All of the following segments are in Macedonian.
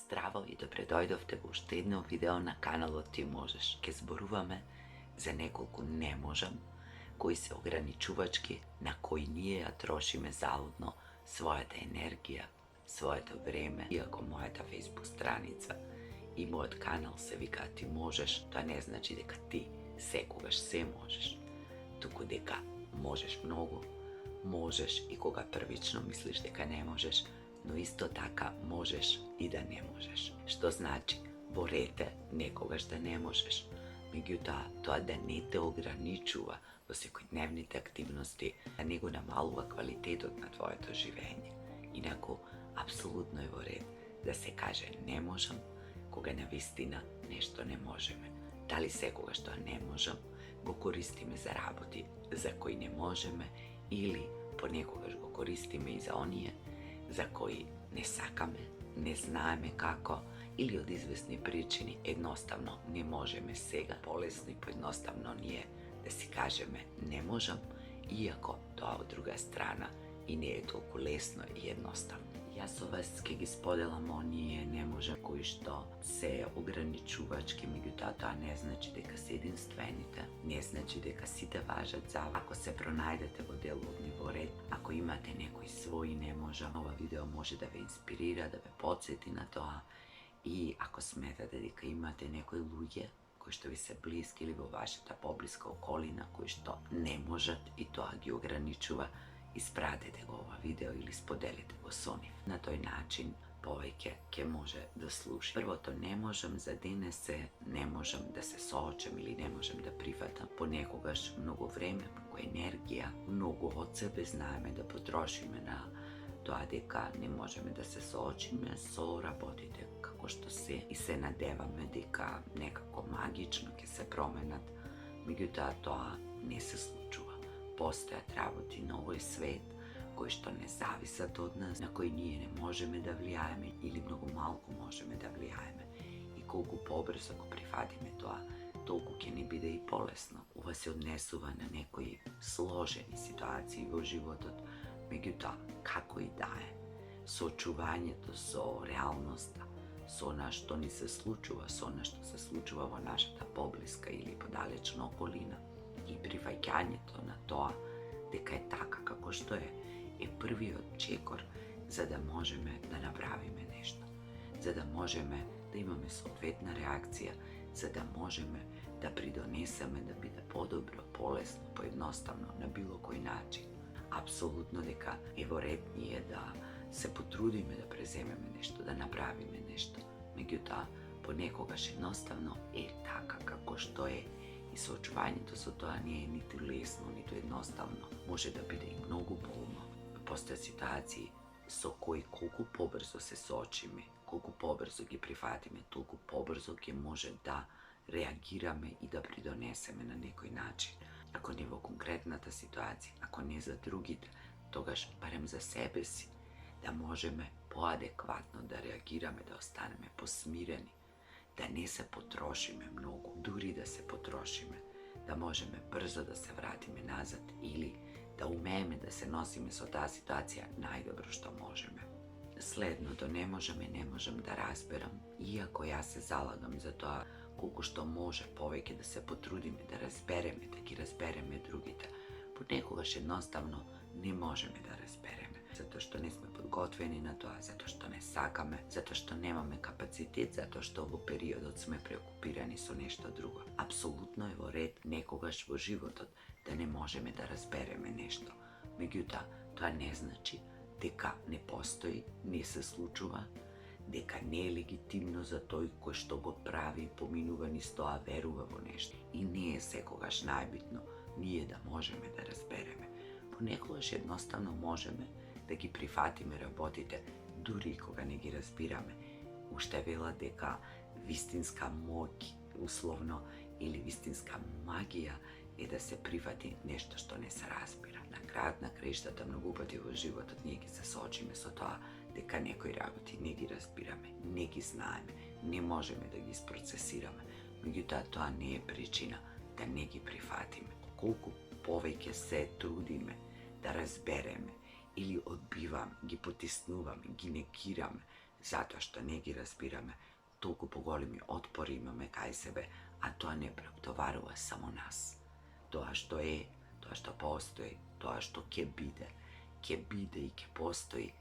Zdravo и добре дојдовте во уште едно видео на каналот Ти можеш. Ке зборуваме за неколку не можам, кои се ограничувачки, на кои ние ја трошиме залудно својата енергија, своето време. Иако мојата Facebook страница и мојот канал се вика Ти можеш, тоа не значи дека ти секогаш се можеш, туку дека можеш многу, можеш и кога првично мислиш дека не можеш, но исто така можеш и да не можеш. Што значи, во рете некогаш да не можеш. Меѓутоа, тоа да не те ограничува во секојдневните активности, да не го намалува квалитетот на твоето живење. Инаку, апсолутно е во ред да се каже не можам, кога навистина нешто не можеме. Дали секогаш тоа не можам, го користиме за работи за кои не можеме, или понекогаш го користиме и за оние за кои не сакаме, не знаеме како, или од известни причини едноставно не можеме сега. Полесно и поедноставно ни е да си кажеме не можам, иако тоа од друга страна и не е толку лесно и едноставно. Јас со вас ке ги споделам оние не можам кои што се ограничувачки, меѓутоа тоа не значи дека се единствените, не значи дека сите важат за вас. Ако се пронајдете во деловни во ред, ако имате некои своји не можам, ова видео може да ве инспирира, да ве потсети на тоа. И ако сметате дека имате некои луѓе кои што ви се блиски или во вашата поблиска околина кои што не можат и тоа ги ограничува, испратете го ова видео или споделите го со нив. На тој начин повеќе ќе може да слуши. Првото не можам за денес е не можам да се соочам или не можам да прифатам. Понекогаш многу време, многу енергија, многу од себе знаеме да потрошиме на тоа дека не можеме да се соочиме со работите како што се и се надеваме дека некако магично ќе се променат. Меѓутоа тоа не се случува. Постојат работи на овој свет кои што не зависат од нас, на кои ние не можеме да влијаеме или многу малку можеме да влијаеме. И колку побрзо го прифатиме тоа, толку ќе ни биде и полесно. Ова се однесува на некои сложени ситуации во животот, меѓутоа, како и да е, соочувањето со реалноста, со она што ни се случува, со она што се случува во нашата поблиска или подалечна околина, и прифаќањето на тоа дека е така како што е првиот чекор за да можеме да направиме нешто, за да можеме да имаме соодветна реакција, за да можеме да придонесеме да биде подобро, полесно, поедноставно, на било кој начин. Апсолутно дека е во ред ние да се потрудиме да преземеме нешто, да направиме нешто. Меѓутоа, понекогаш едноставно е така како што е. И соочувањето со тоа не е ниту лесно, ниту едноставно. Може да биде и многу болно. Постојат ситуации со кои колку побрзо се соочиме, колку побрзо ги прифатиме, толку побрзо ќе може да реагираме и да придонесеме на некој начин. Ако не во конкретната ситуација, ако не за другите, тогаш барем за себе си, да можеме поадекватно да реагираме, да останеме посмирени, да не се потрошиме многу, дури да се потрошиме, да можеме брзо да се вратиме назад или да умееме да се носиме со таа ситуација најдобро што можеме. Следното не можам да разберам, иако јас се залагам за тоа колку што може повеќе да се потрудиме да разбереме, да ги разбереме другите. Понекогаш едноставно не можеме да разбереме, затоа што не сме подготвени на тоа, затоа што не сакаме, затоа што немаме капацитет, затоа што во периодот сме преокупирани со нешто друго. Апсолутно е во ред некогаш во животот да не можеме да разбереме нешто. Меѓутоа, тоа не значи дека не постои, не се случува, дека не е легитимно за тој кој што го прави и поминува низ тоа, верува во нешто. И не е секогаш најбитно ние да можеме да разбереме. Понекогаш едноставно можеме да ги прифатиме работите, дури и кога не ги разбираме. Уште велат дека вистинска моќ, условно, или вистинска магија е да се прифати нешто што не се разбира. На крајот на краиштата многу пати во животот ние ги се соочиме со тоа дека некои работи не ги разбираме, не ги знаеме, не можеме да ги спроцесираме. Меѓутоа тоа не е причина да не ги прифатиме. Колку повеќе се трудиме да разбереме или одбиваме, ги потиснуваме, ги негираме Zato što neki разбираме толку поголеми отпори имаме кај себе, а тоа не претоварува само нас. Тоа што е, тоа што постои, тоа што ќе биде и ќе постои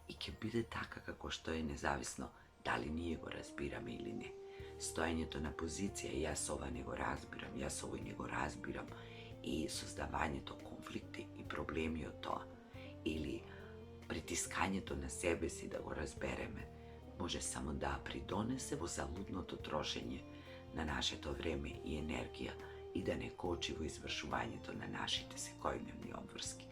и ќе биде така како што е, независно дали ние го разбираме или не. Стоењето на позиција, јас ова не го разбирам, јас овој не го разбирам, и создавањето конфликти и проблеми од тоа, или притискањето на себе си да го разбереме, може само да придонесе во залудното трошење на нашето време и енергија и да не кочи во извршувањето на нашите секојдневни обврски.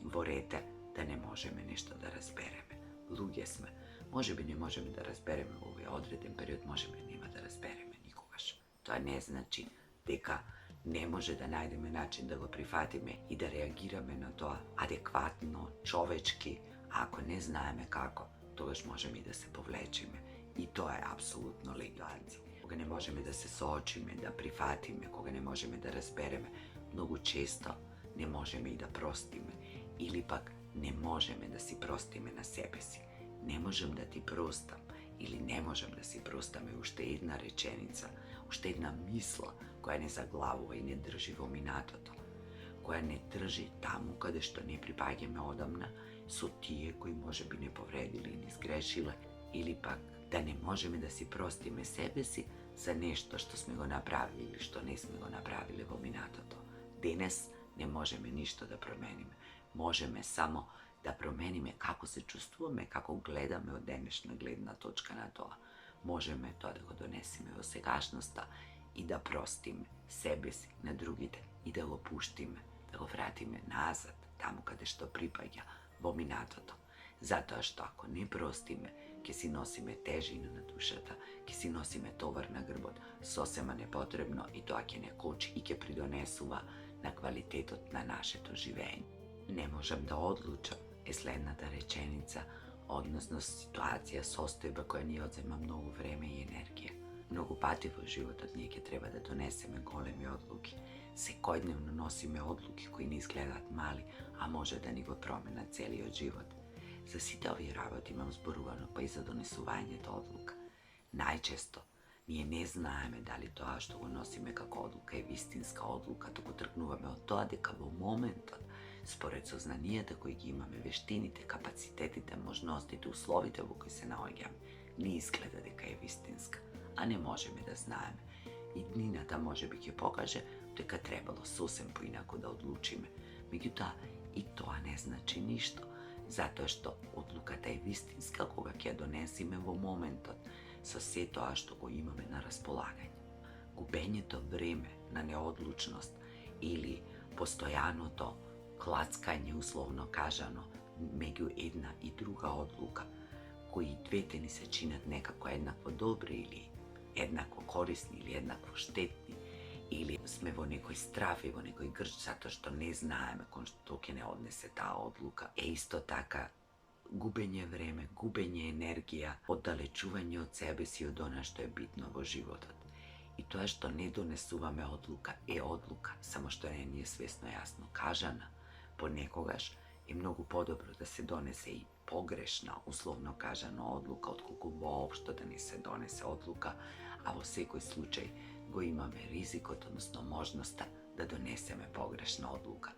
Во ред да не можеме нешто да разбереме. Луѓе сме, можеби не можеме да разбереме во овој одреден период, можеби нема да разбереме никогаш. Тоа не значи дека не може да најдеме начин да го прифатиме и да реагираме на тоа адекватно, човечки, а ако не знаеме како, тогаш можеме и да се повлечеме. И тоа е апсолутно легално. Кога не можеме да се соочиме, да прифатиме, кога не можеме да разбереме, многу често не можеме и да простиме. Или пак не можеме да си простиме на себе си. Не можем да ти простам или не можем да си простаме уште една реченица, уште една мисла која не заглавува и не држи во минатото, која не држи таму каде што не припаѓаме одамна со тие кои можеби не повредиле и не сгрешиле, или пак да не можеме да си простиме себе си за нешто што сме го направили или што не сме го направиле во минатото. Денес не можеме ништо да промениме. Можеме само да промениме како се чувствуваме, како гледаме од денешна гледна точка на тоа. Можеме тоа да го донесеме во сегашноста и да простиме себе си, на другите, и да го пуштиме, да го вратиме назад, таму каде што припаѓа, во минатото. Затоа што ако не простиме, ќе си носиме тежина на душата, ќе си носиме товар на грбот, сосема непотребно, и тоа ќе не кочи и ќе придонесува на квалитетот на нашето живење. Не можам да одлучам е следната реченица, односно ситуација, состојба која ни одзема многу време и енергија. Многу пати во животот ние ќе треба да донесеме големи одлуки. Секојдневно носиме одлуки кои не изгледаат мали, а може да ни го променат целиот живот. За сите овие работи имам зборувано, па и за донесувањето одлука. Најчесто ние не знаеме дали тоа што го носиме како одлука е вистинска одлука, туку тргнуваме од тоа дека во моментот, според сознанијата кои ги имаме, вештините, капацитетите, можностите, условите во кои се наоѓаме, не изгледа дека е вистинска, а не можеме да знаеме. И днината можеби ќе покаже дека требало сосем поинаку да одлучиме. Меѓутоа, и тоа не значи ништо, затоа што одлуката е вистинска кога ќе ја донесиме во моментот, со се тоа што го имаме на располагање. Губењето време на неодлучност или постојаното клацкање, условно кажано, меѓу една и друга одлука, кои двете ни се чинат некако еднакво добри или еднакво корисни или еднакво штетни, или сме во некој страф и во некој грч затоа што не знаеме кон што ќе не однесе таа одлука, е исто така губење време, губење енергија, оддалечување од себе си од она што е битно во животот. И тоа што не донесуваме одлука е одлука, само што не ни е свесно јасно кажана. Понекогаш е многу подобро да се донесе и погрешна, условно кажано, одлука, отколку воопшто да не се донесе одлука, а во секој случај го имаме ризикот, односно можноста да донесеме погрешна одлука.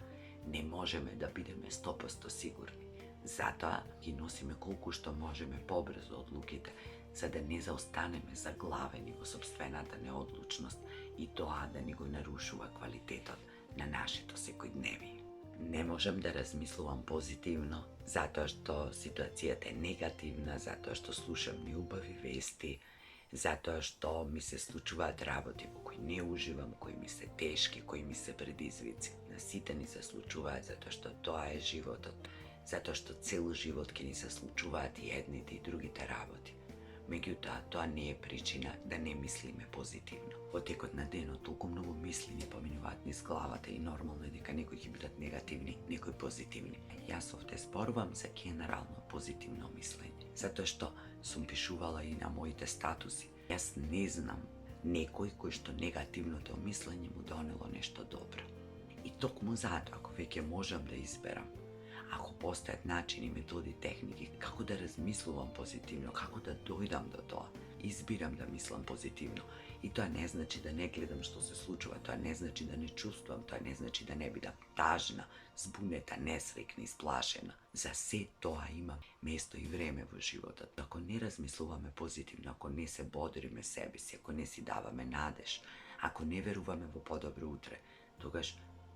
Не можеме да бидеме 100% сигурни. Затоа ги носиме колку што можеме побрзо одлуките, за да не заостанеме заглавени во сопствената неодлучност и тоа да ни го нарушува квалитетот на нашето секојдневие. Не можам да размислувам позитивно, затоа што ситуацијата е негативна, затоа што слушам неубави вести, затоа што ми се случуваат работи во кои не уживам, кои ми се тешки, кои ми се предизвици. На сите ни се случуваат затоа што тоа е животот, затоа што цел живот ќе ни се случуваат и едните и другите работи. Меѓутоа, тоа не е причина да не мислиме позитивно. Во текот на денот толку многу мисли ни поминуваат низ главата и нормално е дека некои ќе бидат негативни, некои позитивни. Јас овде зборувам за генерално позитивно мислење, затоа што сум пишувала и на моите статуси. Јас не знам некој кој што негативното мислење му донело нешто добро. И токму затоа, ако веќе можам да изберам, Ako postoje načini, metodi, tehnike, kako da razmislujem pozitivno, kako da dojdam do toga, izbiram da mislim pozitivno. I to ne znači da ne gledam što se slučava, to ne znači da ne čustvam, to ne znači da ne budem tažna, zbuneta, nesrećna, isplašena. Za sve to imam mjesto i vreme v života. Ako ne razmisluvame pozitivno, ako ne se bodrime sebi si, ako ne si davame nadež, ako ne veruvame v podobro utre, togaž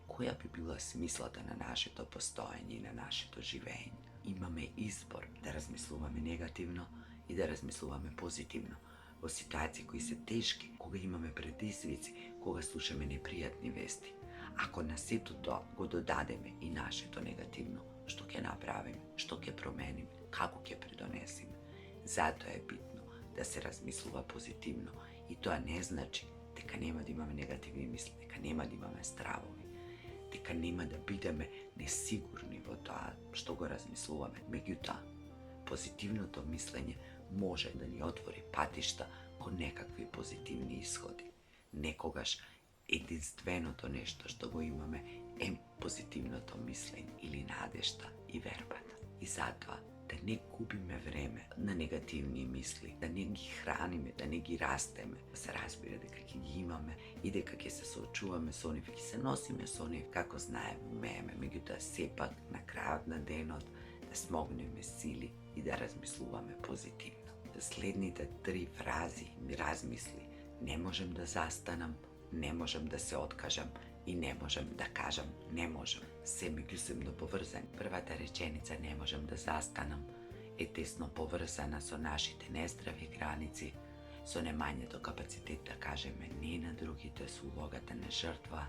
koja bi bila smislata na naše to postojanje i na naše to živenje. Imame izbor da razmisluvame negativno i da razmisluvame pozitivno. O situaciji koji se teški, koga imame predizvici, koga slušame neprijatni vesti. Ako na svetu to go dodademe i naše to negativno, što ke napravim, što ke promenim, kako ke pridonesim. Zato je bitno da se razmisluva pozitivno i to ne znači deka nema da imame negativni misli, deka nema da imame stravovi, deka nema da bideme nesigurni vo to što go razmisluvame. Međutim, pozitivno to mislenje može da ni otvori patišta ko nekakvi pozitivni ishodi. Nekogaš jedinstveno to nešto što go imame pozitivno to mislenje ili nadešta i verbata. I zato da ne gubime vreme na negativni misli, da ne gi hranime, da ne gi rasteme, da se razbire da kak gi imame i da kak se sočuvame s onim, ki se nosime s onim, kako znajemo meme, međutim sepak na kraju na denot da smogneme sili i da razmisluvame pozitivno. Slednite 3 frazi mi razmisli. Ne možem da zastanam, ne možem da se otkažem i ne možem da kažem ne možem. Se međusobno povrzanim. Prva ta rečenica ne možem da zastanam je tesno povrзана so našite nezdravi granici, so nemanje do kapaciteta kažeme ne na drugi, to je ulogata na žrtva,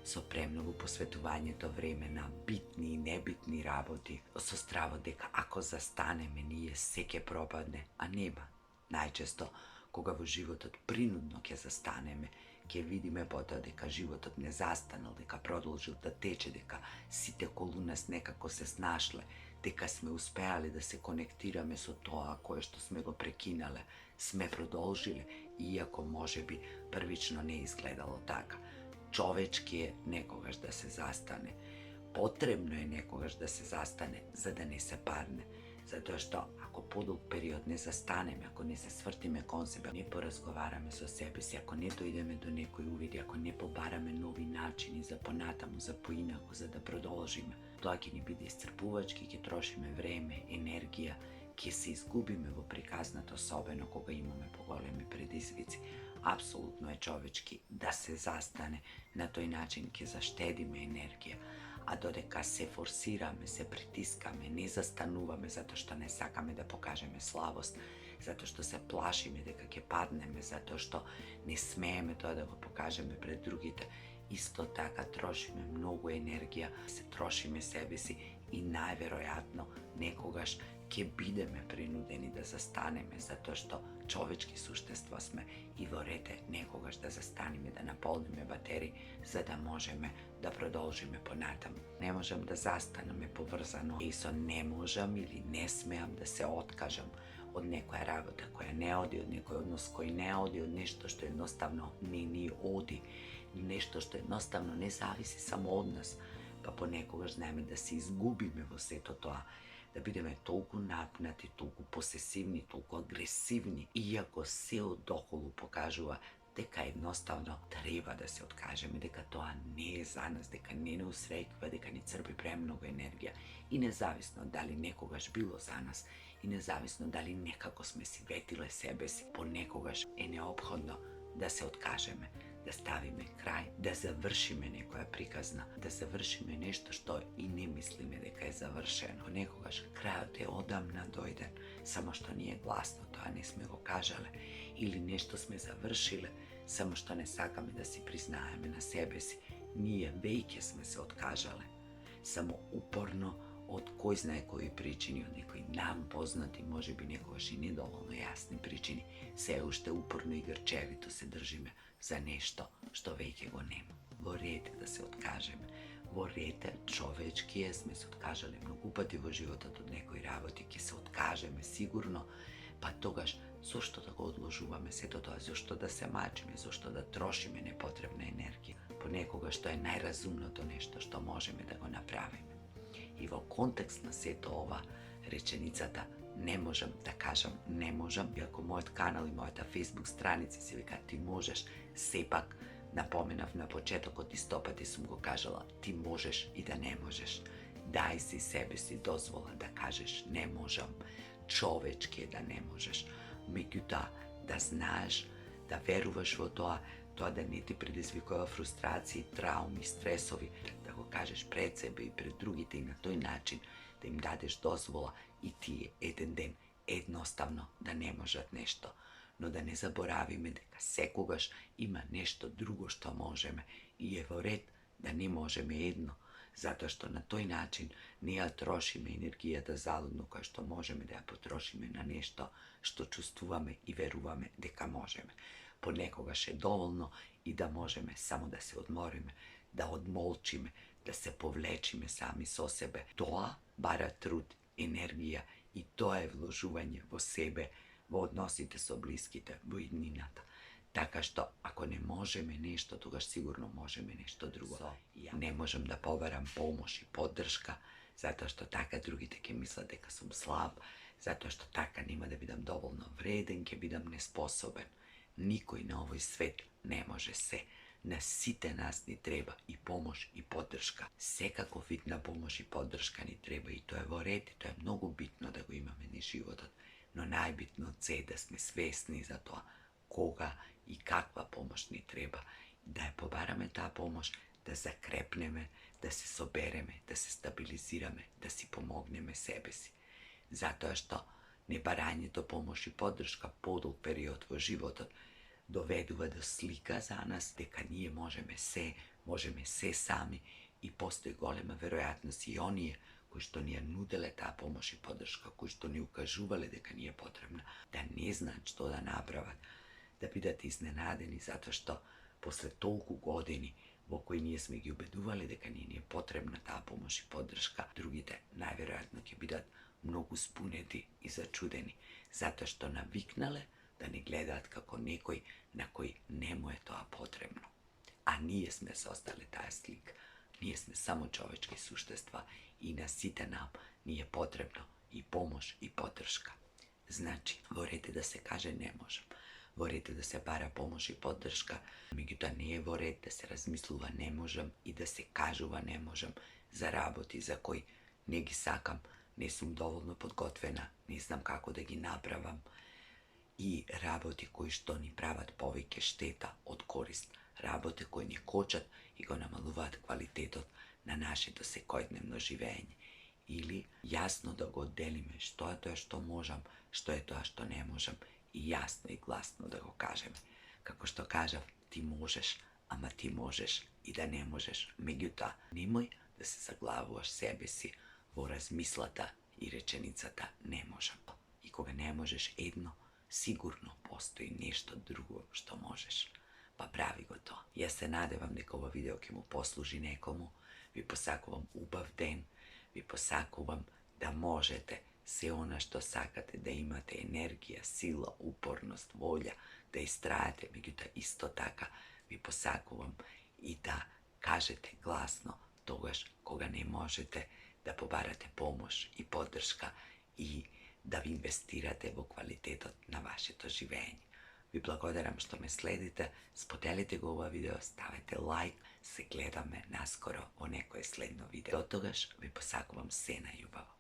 so premnogo posvetovanje to vreme na bitni i nebitni raboti, so stravo deka ako zastane me nije seke propadne, a neba. Najčesto koga v životot prinudno ke zastane me, ke vidi me poto deka životot ne zastanal, deka prodolžil da teče, deka site okolo nas nekako se snašle, deka sme uspejali da se konektirame so to, koje što sme go prekinale, sme prodolžile, iako može bi prvično ne izgledalo taka. Čovečki je nekogaš da se zastane. Potrebno je nekogaš da se zastane, za da ne se parne. Zato što ako podug period ne zastaneme, ako ne se svrtime kon sebe, ne porazgovarame so sebi si, ako ne dojdeme do nekoj uvidi, ako ne pobarame novi načini za ponatamo, za poinaku, za da prodolžime, to aki ni bide iscrpuvački, ke trošime vreme, energija, ke se izgubime vo prikaznato sobeno koga imame po golemi predizvici. Apsolutno je čovečki da se zastane na toj način ke zaštedime energija, a dodeka se forsirame, se pritiskame, ne zastanuvame zato što ne sakame da pokažeme slavost, zato što se plašime deka ke padneme, zato što ne smejeme to da go pokažeme pred drugite, isto taka trošime mnogo energija, se trošime sebi si i najverojatno nekogaš ke bideme prinudeni da zastaneme, zato što čovečki suštestva sme i vorete nekogaš da zastanime, da napolnime baterij, za da možeme da prodolžime ponatam. Ne možem da zastaneme povrzano i so ne možem ili ne smejam da se otkažem od nekoja rabota koja ne odi, od nekoj odnos koji ne odi, od nešto što jednostavno ni odi, nešto što jednostavno ne zavisi samo od nas, pa ponekogaš znajme da se izgubime vo sveto toa, da bideme toliko napnati, toliko posesivni, toliko agresivni, iako se od okolu pokažuva deka jednostavno treba da se otkažeme, deka toa ne je za nas, deka ne usrećiva, deka ne crpi premnogo energija i nezavisno da li nekogaš bilo za nas i nezavisno da li nekako sme si vetile sebe si, ponekogaš je neophodno da se otkažeme, da stavime kraj, da završime nekoja prikazna, da završime nešto što i ne mislime deka je završeno. Nekogaš kraj te odamna dojden, samo što nije glasno, to a ne sme go kažale, ili nešto sme završile, samo što ne sakame da si priznajeme na sebe si, nije vejke sme se otkažale, samo uporno od koji znaje koji pričini, od nekoj nam poznati, može bi nekogaš i nedovoljno jasni pričini, se ušte uporno i grčevito se držime za nešto što vejke go nema. Vorete da se otkažeme, vorete čovečki je, sme se otkažali mnogo pati vo života od nekoj raboti, ki se otkažeme sigurno, pa togaš, zašto da go odložuvame se do toga, zašto da se mačime, zašto da trošime nepotrebne energije, po nekoga što je najrazumno to nešto što možeme da go napravime. И во контекст на сето ова, реченицата не можам да кажам не можам, иако мојот канал и мојата Facebook страница се вика ти можеш, сепак напоменав на почетокот и 100 пати сум го кажала ти можеш и да не можеш. Дај си себе си дозвола да кажеш не можам, човечки е да не можеш, меѓутоа да знаеш, да веруваш во тоа да не ти предизвикува фрустрации, трауми, стресови, да го кажеш пред себе и пред другите и на тој начин да им дадеш дозвола и тие еден ден едноставно да не можат нешто. Но да не заборавиме дека секогаш има нешто друго што можеме и е во ред да не можеме едно, затоа што на тој начин не ја трошиме енергијата залудно која што можеме да ја потрошиме на нешто што чувствуваме и веруваме дека можеме. Понекогаш е доволно и да можеме само да се одмориме, да одмолчиме, да се повлечиме сами со себе. Тоа бара труд, енергија и тоа е вложување во себе, во односите со блиските, во иднината. Така што, ако не можеме нешто, тогаш сигурно можеме нешто друго. Не можам да побарам помош и поддршка, затоа што така другите ќе мислат дека сум слаб, затоа што така нема да бидам доволно вреден, ќе бидам неспособен. Никој на овој свет не може се. На сите нас ни треба и помош и поддршка. Секаков вид на помош и поддршка ни треба и тоа е во ред и тоа е многу битно да го имаме низ животот. Но најбитно е да сме свесни за тоа кога и каква помош ни треба, да ја побараме таа помош, да закрепнеме, да се собереме, да се стабилизираме, да си помогнеме себе си. Затоа што небарањето помош и поддршка подолг период во животот доведува до слика за нас дека ние можеме се сами и постои голема веројатност и оние кои што ни ја нуделе таа помош и поддршка, кои што ни укажувале дека ни е потребна, да не знаат што да направат, да бидат изненадени затоа што после толку години во кои ние сме ги убедувале дека ни е потребна таа помош и поддршка, другите најверојатно ќе бидат многу спунети и зачудени, затоа што навикнале да не гледаат како некој на кој не му е тоа потребно. А ние сме создале таа слика. Ние сме само човечки суштества и на сите нам ни е потребно и помош и поддршка. Значи, во ред е да се каже не можам, во ред е да се бара помош и поддршка, меѓутоа не е во ред да се размислува не можам и да се кажува не можам за работи за кои не ги сакам, не сум доволно подготвена, не знам како да ги направам, и работи кои што ни прават повеќе штета од корист, работи кои ни кочат и го намалуваат квалитетот на нашето секојдневно живење. Или јасно да го одделиме што е тоа што можам, што е тоа што не можам и јасно и гласно да го кажеме. Како што кажав, ти можеш, ама ти можеш и да не можеш. Меѓутоа, немој да се заглавуваш себе си во размислата и реченицата не можам. И кога не можеш едно, сигурно постои нешто друго што можеш. Па прави го тоа. Јас се надевам дека ова видео ќе му послужи некому. Ви посакувам убав ден. Ви посакувам да можете се она што сакате, да имате енергија, сила, упорност, волја, да истрајате, меѓутоа исто така ви посакувам и да кажете гласно тогаш кога не можете, да побарате помош и поддршка и да ви инвестирате во квалитетот на вашето живење. Ви благодарам што ме следите, споделите го ова видео, ставете лайк, се гледаме наскоро во некое следно видео. До тогаш ви посакувам се најубаво.